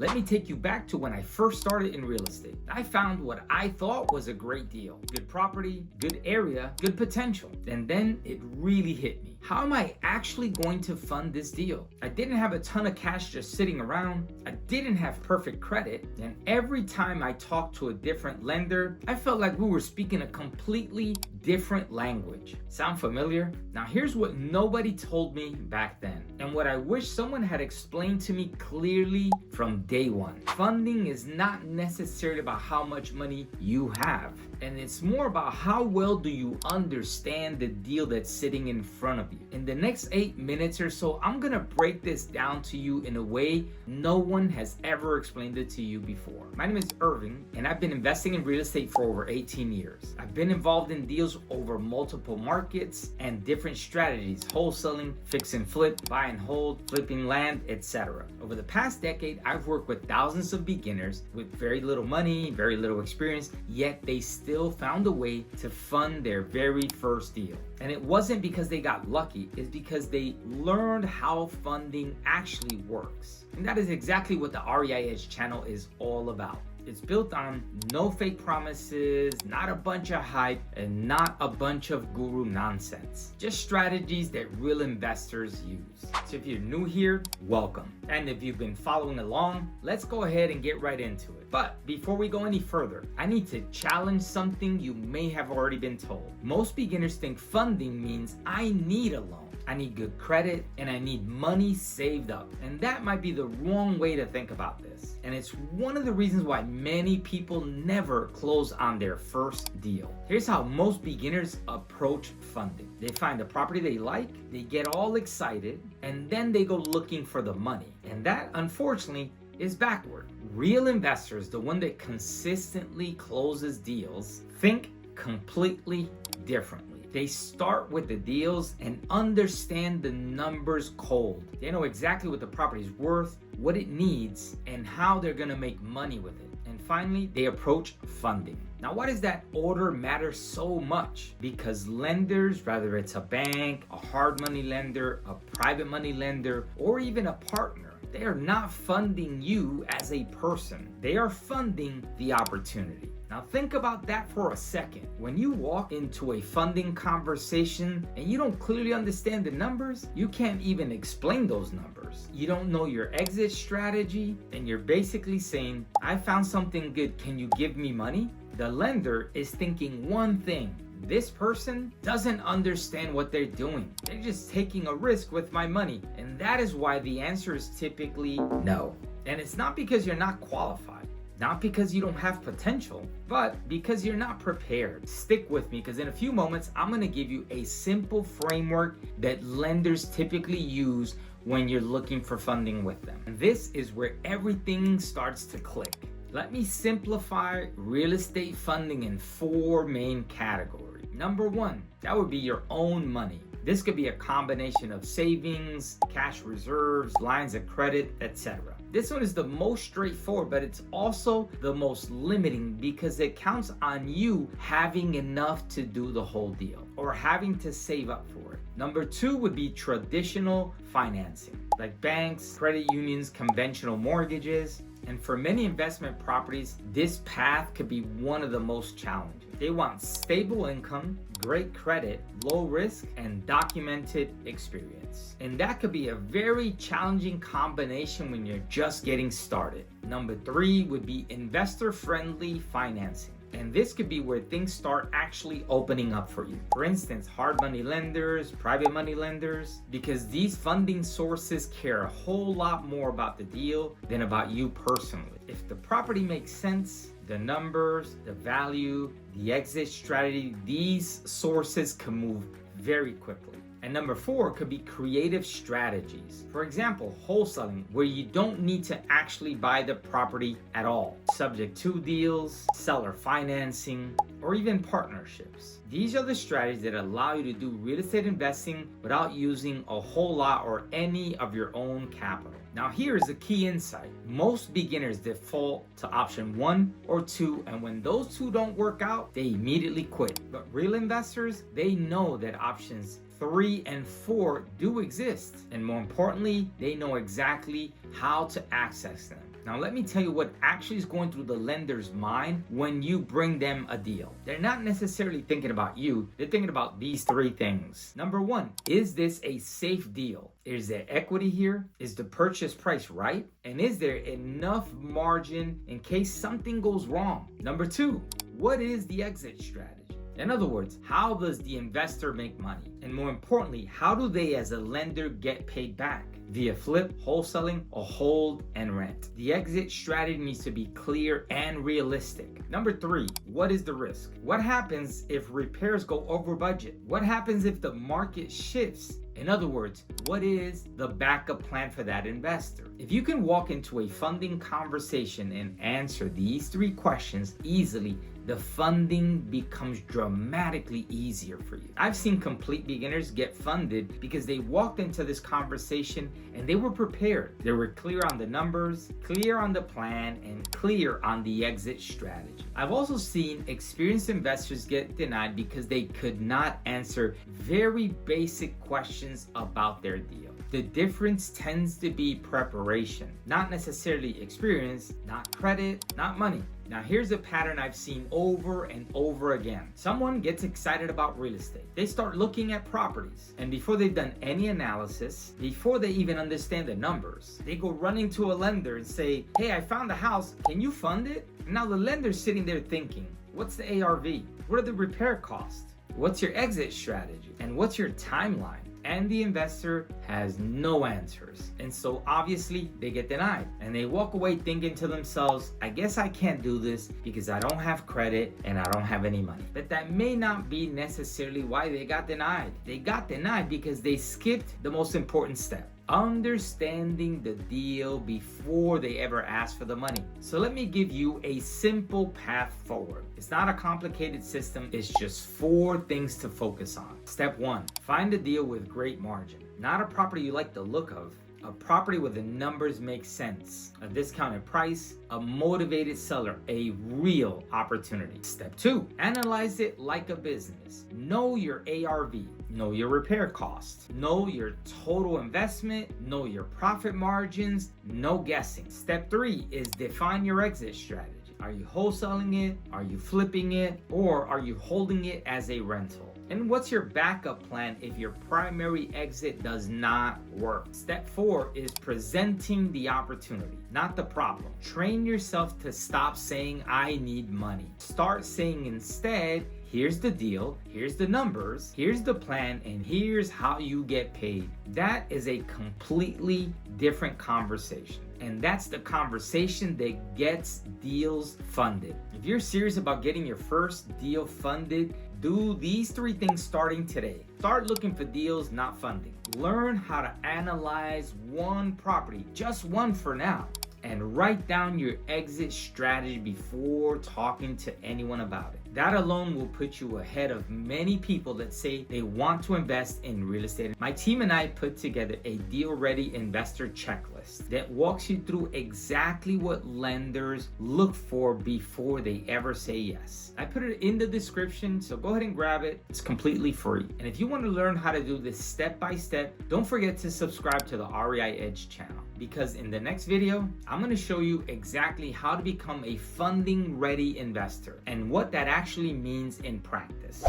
Let me take you back to when I first started in real estate. I found what I thought was a great deal. Good property, good area, good potential. And then it really hit me. How am I actually going to fund this deal? I didn't have a ton of cash just sitting around. I didn't have perfect credit. And every time I talked to a different lender, I felt like we were speaking a completely different language. Sound familiar? Now here's what nobody told me back then, and what I wish someone had explained to me clearly from day one. Funding is not necessarily about how much money you have, and it's more about how well do you understand the deal that's sitting in front of you. In the next 8 minutes or so, I'm gonna break this down to you in a way no one has ever explained it to you before. My name is Irving, and I've been investing in real estate for over 18 years. I've been involved in deals over multiple markets and different strategies: wholesaling, fix and flip, buy and hold, flipping land, etc. Over the past decade, I've worked with thousands of beginners with very little money, very little experience, yet they still found a way to fund their very first deal. And it wasn't because they got lucky, it's because they learned how funding actually works. And that is exactly what the REI Edge channel is all about. It's built on no fake promises, not a bunch of hype, and not a bunch of guru nonsense. Just strategies that real investors use. So if you're new here, welcome. And if you've been following along, let's go ahead and get right into it. But before we go any further, I need to challenge something you may have already been told. Most beginners think funding means I need a loan, I need good credit, and I need money saved up. And that might be the wrong way to think about this. And it's one of the reasons why many people never close on their first deal. Here's how most beginners approach funding. They find a property they like, they get all excited, and then they go looking for the money. And that, unfortunately, is backward. Real investors, the one that consistently closes deals, think completely differently. They start with the deals and understand the numbers cold. They know exactly what the property is worth, what it needs, and how they're gonna make money with it. And finally, they approach funding. Now, why does that order matter so much? Because lenders, whether it's a bank, a hard money lender, a private money lender, or even a partner, they are not funding you as a person. They are funding the opportunity. Now think about that for a second. When you walk into a funding conversation and you don't clearly understand the numbers, you can't even explain those numbers. You don't know your exit strategy, and you're basically saying, I found something good, can you give me money? The lender is thinking one thing: this person doesn't understand what they're doing. They're just taking a risk with my money. And that is why the answer is typically no. And it's not because you're not qualified, not because you don't have potential, but because you're not prepared. Stick with me, because in a few moments, I'm gonna give you a simple framework that lenders typically use when you're looking for funding with them. And this is where everything starts to click. Let me simplify real estate funding in 4 main categories. Number 1, that would be your own money. This could be a combination of savings, cash reserves, lines of credit, etc. This one is the most straightforward, but it's also the most limiting because it counts on you having enough to do the whole deal or having to save up for it. Number 2 would be traditional financing, like banks, credit unions, conventional mortgages. And for many investment properties, this path could be one of the most challenging. They want stable income, great credit, low risk, and documented experience. And that could be a very challenging combination when you're just getting started. Number 3 would be investor-friendly financing. And this could be where things start actually opening up for you. For instance, hard money lenders, private money lenders, because these funding sources care a whole lot more about the deal than about you personally. If the property makes sense, the numbers, the value, the exit strategy, these sources can move very quickly. And number 4 could be creative strategies. For example, wholesaling, where you don't need to actually buy the property at all. Subject to deals, seller financing, or even partnerships. These are the strategies that allow you to do real estate investing without using a whole lot or any of your own capital. Now here's the key insight. Most beginners default to option 1 or 2, and when those 2 don't work out, they immediately quit. But real investors, they know that options 3 and 4 do exist, and more importantly, they know exactly how to access them. Now let me tell you what actually is going through the lender's mind when you bring them a deal. They're not necessarily thinking about you, they're thinking about these three things. Number one, is this a safe deal? Is there equity here? Is the purchase price right? And is there enough margin in case something goes wrong? Number two, what is the exit strategy? In other words, how does the investor make money? And more importantly, how do they as a lender get paid back? Via flip, wholesaling, or hold and rent. The exit strategy needs to be clear and realistic. Number three, what is the risk? What happens if repairs go over budget? What happens if the market shifts? In other words, what is the backup plan for that investor? If you can walk into a funding conversation and answer these three questions easily, the funding becomes dramatically easier for you. I've seen complete beginners get funded because they walked into this conversation and they were prepared. They were clear on the numbers, clear on the plan, and clear on the exit strategy. I've also seen experienced investors get denied because they could not answer very basic questions about their deal. The difference tends to be preparation, not necessarily experience, not credit, not money. Now here's a pattern I've seen over and over again. Someone gets excited about real estate. They start looking at properties, and before they've done any analysis, before they even understand the numbers, they go running to a lender and say, hey, I found a house, can you fund it? And now the lender's sitting there thinking, what's the ARV? What are the repair costs? What's your exit strategy? And what's your timeline? And the investor has no answers. And so obviously they get denied and they walk away thinking to themselves, I guess I can't do this because I don't have credit and I don't have any money. But that may not be necessarily why they got denied. They got denied because they skipped the most important step. Understanding the deal before they ever ask for the money. So let me give you a simple path forward. It's not a complicated system, it's just 4 things to focus on. Step 1, find a deal with great margin. Not a property you like the look of, a property where the numbers make sense, a discounted price, a motivated seller, a real opportunity. Step 2, analyze it like a business. Know your ARV, know your repair costs, know your total investment, know your profit margins, no guessing. Step 3 is define your exit strategy. Are you wholesaling it? Are you flipping it? Or are you holding it as a rental? And what's your backup plan if your primary exit does not work? Step 4 is presenting the opportunity, not the problem. Train yourself to stop saying, I need money. Start saying instead, here's the deal, here's the numbers, here's the plan, and here's how you get paid. That is a completely different conversation. And that's the conversation that gets deals funded. If you're serious about getting your first deal funded, do these 3 things starting today. Start looking for deals, not funding. Learn how to analyze one property, just one for now, and write down your exit strategy before talking to anyone about it. That alone will put you ahead of many people that say they want to invest in real estate. My team and I put together a deal-ready investor checklist that walks you through exactly what lenders look for before they ever say yes. I put it in the description, so go ahead and grab it. It's completely free. And if you want to learn how to do this step by step, don't forget to subscribe to the REI Edge channel, because in the next video, I'm going to show you exactly how to become a funding ready investor and what that actually means in practice.